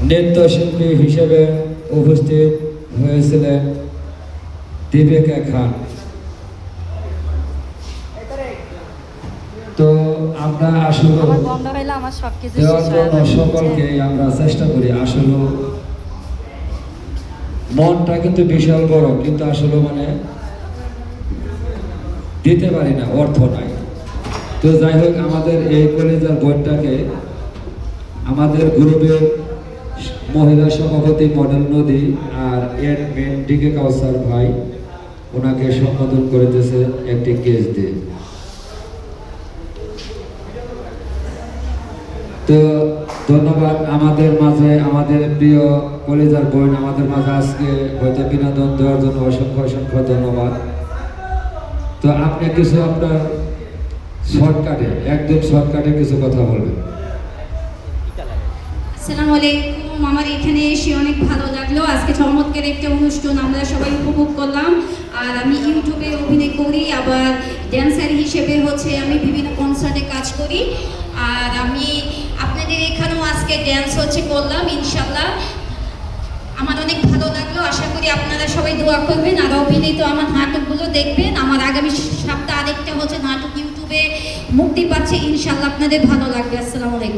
নৃত্যশিল্পী হিসেবে উপস্থিত হয়েছিলেন দীপিকা খান। তো আমরা আসলে দেওয়ার জন্য সকলকে আমরা চেষ্টা করি। আসলে মনটা কিন্তু বিশাল বড়, কিন্তু আসলে মানে দিতে পারি না, অর্থ নাই। তো যাই হোক, আমাদের এই কলেজের বোর্ডটাকে আমাদের গ্রুপের মহিলা সভাপতি মডেল নদী আর এর মেন ডিকে কাউসার ভাই ওনাকে সম্বোধন করেছে একটি কেস দিয়ে। তো ধন্যবাদ আমাদের মাঝে, আমাদের প্রিয় কলেজের বোন আমাদের মাঝে আজকে হয়তো বিনোদন দেওয়ার জন্য অসংখ্য অসংখ্য ধন্যবাদ। তো আপনি কিছু আপনার শর্টকাটে, একদম শর্টকাটে কিছু কথা বলবেন। আসসালামু আলাইকুম। আমার এখানে এসে অনেক ভালো লাগলো। আজকে চমৎকার একটা অনুষ্ঠান আমরা সবাই উপভোগ করলাম। আর আমি ইউটিউবে অভিনয় করি, আবার ড্যান্সার হিসেবে আমি বিভিন্ন কনসার্টে কাজ করি। আর আমি আপনাদের এখানেও আজকে ড্যান্স করলাম ইনশাল্লাহ। আমার অনেক ভালো লাগলো। আশা করি আপনারা সবাই দোয়া করবেন আর অভিনীত আমার নাটকগুলো দেখবেন। আমার আগামী সপ্তাহে আরেকটা নাটক ইউটিউবে মুক্তি পাচ্ছে, ইনশাল্লাহ আপনাদের ভালো লাগবে। আসসালামু আলাইকুম।